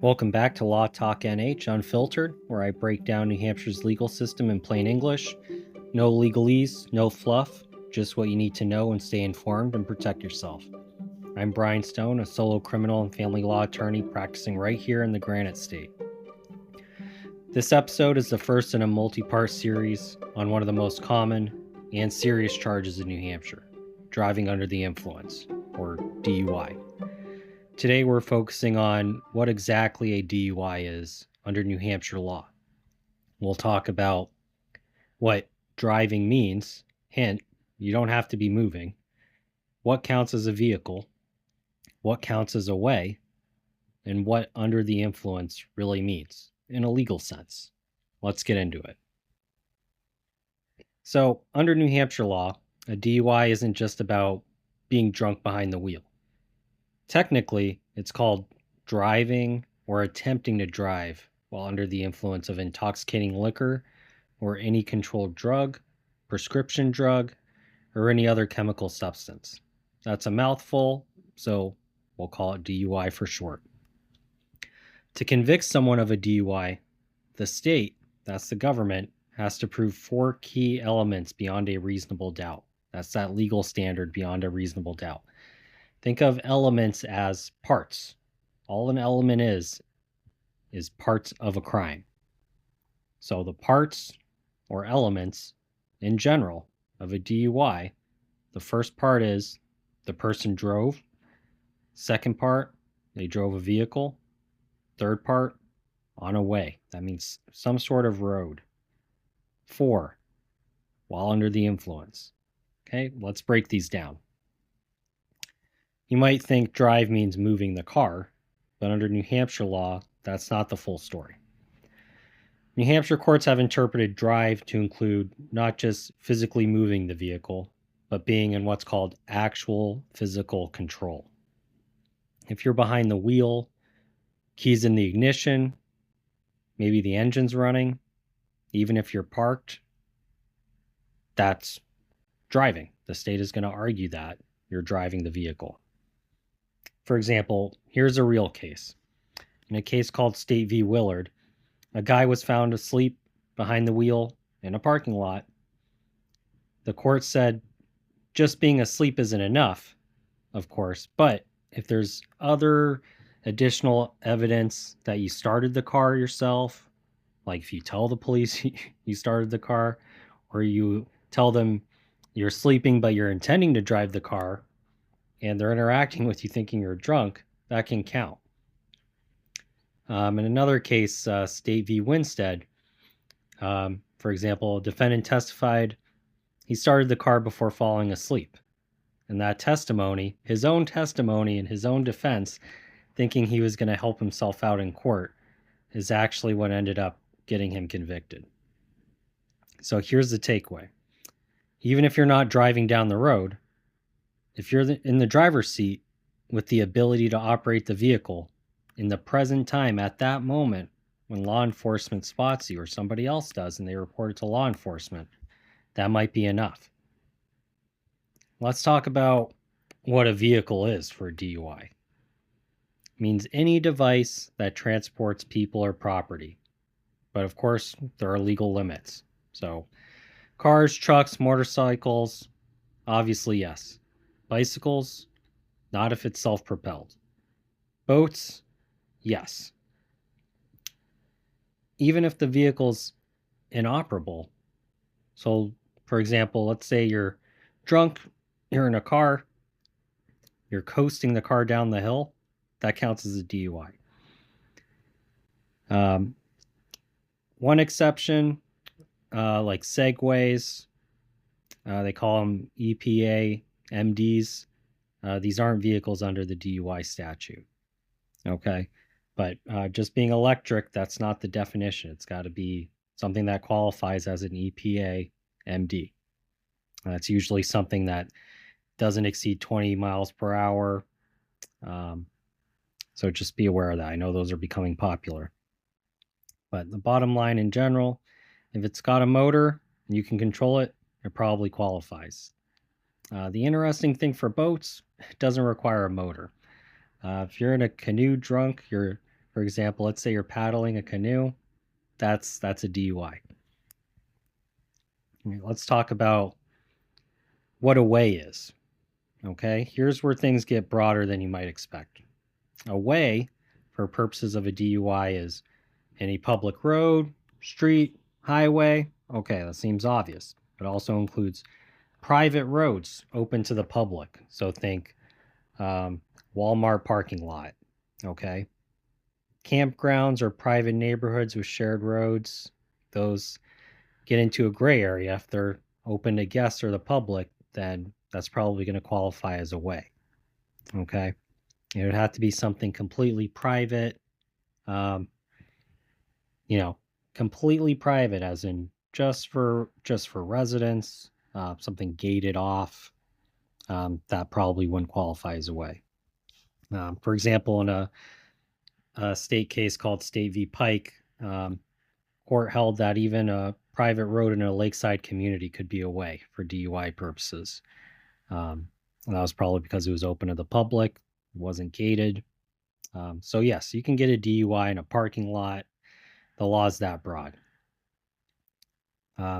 Welcome back to Law Talk NH Unfiltered, where I break down New Hampshire's legal system in plain English. No legalese, no fluff, just what you need to know and stay informed and protect yourself. I'm Brian Stone, a solo criminal and family law attorney practicing right here in the Granite State. This episode is the first in a multi-part series on one of the most common and serious charges in New Hampshire, driving under the influence, or DUI. Today we're focusing on what exactly a DUI is under New Hampshire law. We'll talk about what driving means, hint, you don't have to be moving, what counts as a vehicle, what counts as a way, and what under the influence really means in a legal sense. Let's get into it. So, under New Hampshire law, a DUI isn't just about being drunk behind the wheel. Technically, it's called driving or attempting to drive while under the influence of intoxicating liquor or any controlled drug, prescription drug, or any other chemical substance. That's a mouthful, so we'll call it DUI for short. To convict someone of a DUI, the state, that's the government, has to prove 4 key elements beyond a reasonable doubt. That's that legal standard beyond a reasonable doubt. Think of elements as parts. All an element is parts of a crime. So the parts or elements in general of a DUI, the first part is the person drove. Second part, they drove a vehicle. Third part, on a way. That means some sort of road. 4, while under the influence. Okay, let's break these down. You might think drive means moving the car, but under New Hampshire law, that's not the full story. New Hampshire courts have interpreted drive to include not just physically moving the vehicle, but being in what's called actual physical control. If you're behind the wheel, keys in the ignition, maybe the engine's running, even if you're parked, that's driving. The state is going to argue that you're driving the vehicle. For example, here's a real case. In a case called State v. Willard, a guy was found asleep behind the wheel in a parking lot. The court said just being asleep isn't enough, of course, but if there's other additional evidence that you started the car yourself, like if you tell the police you started the car, or you tell them you're sleeping but you're intending to drive the car, and they're interacting with you thinking you're drunk, that can count. In another case, State v. Winstead, for example, a defendant testified he started the car before falling asleep. And that testimony, his own testimony in his own defense, thinking he was going to help himself out in court, is actually what ended up getting him convicted. So here's the takeaway. Even if you're not driving down the road, if you're in the driver's seat with the ability to operate the vehicle in the present time at that moment when law enforcement spots you or somebody else does and they report it to law enforcement, that might be enough. Let's talk about what a vehicle is for a DUI. It means any device that transports people or property. But of course, there are legal limits. So cars, trucks, motorcycles, obviously yes. Bicycles, not if it's self-propelled. Boats, yes. Even if the vehicle's inoperable. So, for example, let's say you're drunk, you're in a car, you're coasting the car down the hill, that counts as a DUI. One exception, like segways, they call them EPA MDs. These aren't vehicles under the DUI statute. Okay. But just being electric, that's not the definition. It's got to be something that qualifies as an EPA MD. That's usually something that doesn't exceed 20 miles per hour. So just be aware of that. I know those are becoming popular. But the bottom line in general, if it's got a motor and you can control it, it probably qualifies. The interesting thing for boats, it doesn't require a motor. If you're in a canoe drunk, you're For example, let's say you're paddling a canoe. That's a DUI. Let's talk about what a way is. Okay, here's where things get broader than you might expect. A way, for purposes of a DUI, is any public road, street, highway. Okay, that seems obvious. It also includes private roads open to the public. So think um, Walmart parking lot. Okay, campgrounds or private neighborhoods with shared roads. Those get into a gray area. If they're open to guests or the public, then that's probably going to qualify as a way. Okay, it would have to be something completely private. Um, you know, completely private, as in just for residents. Something gated off. That probably wouldn't qualify as a way. For example, in a state case called State v. Pike, court held that even a private road in a lakeside community could be a way for DUI purposes. And that was probably because it was open to the public, it wasn't gated. So yes, you can get a DUI in a parking lot. The law is that broad.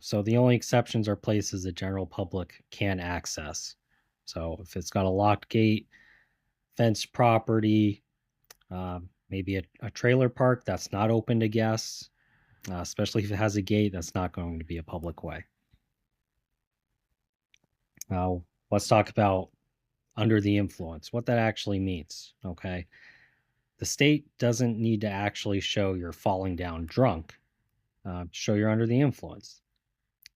So the only exceptions are places the general public can access. So if it's got a locked gate, fenced property, maybe a trailer park that's not open to guests, especially if it has a gate, that's not going to be a public way. Now, let's talk about under the influence, what that actually means. Okay. The state doesn't need to actually show you're falling down drunk, show you're under the influence.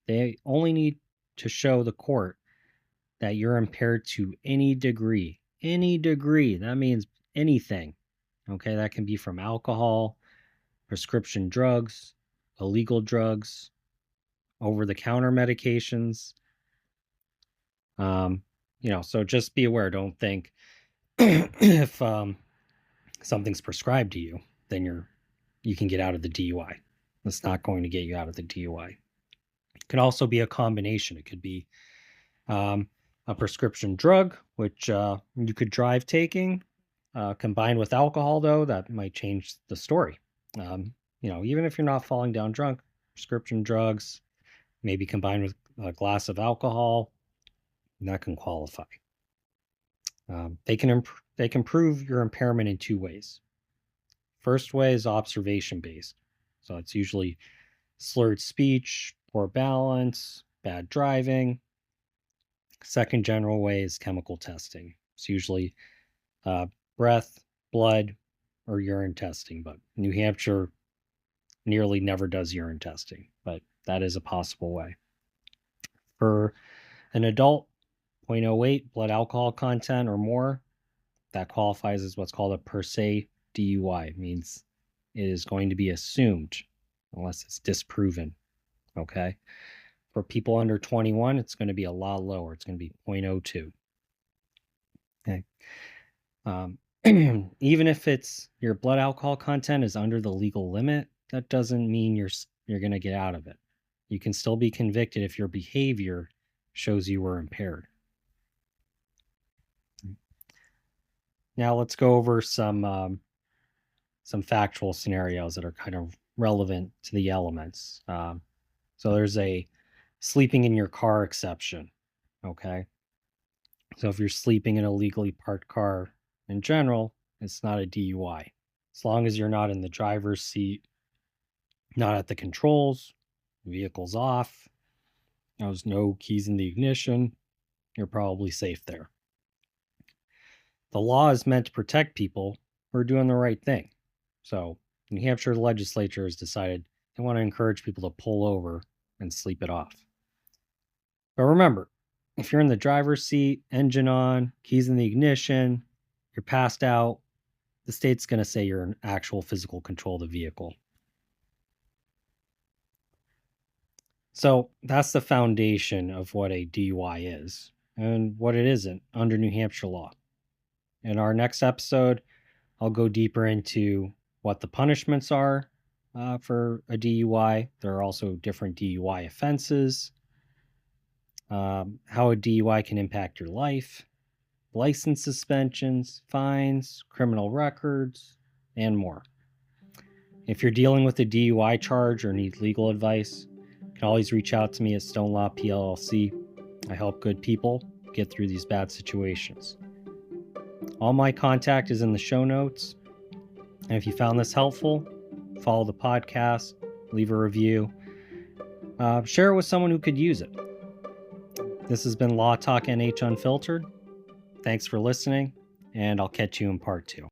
They only need to show the court that you're impaired to any degree. Any degree. That means anything. Okay. That can be from alcohol, prescription drugs, illegal drugs, over the counter medications. So just be aware. Don't think if something's prescribed to you, then you can get out of the DUI. That's not going to get you out of the DUI. It could also be a combination. It could be a prescription drug, which you could drive taking, combined with alcohol, though, that might change the story. Even if you're not falling down drunk, prescription drugs, maybe combined with a glass of alcohol, that can qualify. They can prove your impairment in two ways. First way is observation based. So it's usually slurred speech, poor balance, bad driving. Second general way is chemical testing. It's usually breath, blood, or urine testing. But New Hampshire nearly never does urine testing, but that is a possible way. For an adult, 0.08 blood alcohol content or more, that qualifies as what's called a per se DUI. It means it is going to be assumed unless it's disproven. Okay. For people under 21, it's going to be a lot lower. It's going to be 0.02. Okay. Even if your blood alcohol content is under the legal limit, that doesn't mean you're going to get out of it. You can still be convicted if your behavior shows you were impaired. Now let's go over some factual scenarios that are kind of relevant to the elements. So there's a sleeping in your car exception. Okay. So if you're sleeping in a legally parked car in general, it's not a DUI. As long as you're not in the driver's seat, not at the controls, vehicle's off, there's no keys in the ignition, you're probably safe there. The law is meant to protect people who are doing the right thing. So New Hampshire legislature has decided they want to encourage people to pull over and sleep it off. But remember, if you're in the driver's seat, engine on, keys in the ignition, you're passed out, the state's going to say you're in actual physical control of the vehicle. So that's the foundation of what a DUI is and what it isn't under New Hampshire law. In our next episode, I'll go deeper into what the punishments are for a DUI. There are also different DUI offenses, how a DUI can impact your life, license suspensions, fines, criminal records, and more. If you're dealing with a DUI charge or need legal advice, you can always reach out to me at Stone Law PLLC. I help good people get through these bad situations. All my contact is in the show notes. And if you found this helpful, follow the podcast, leave a review, share it with someone who could use it. This has been Law Talk NH Unfiltered. Thanks for listening, and I'll catch you in part 2.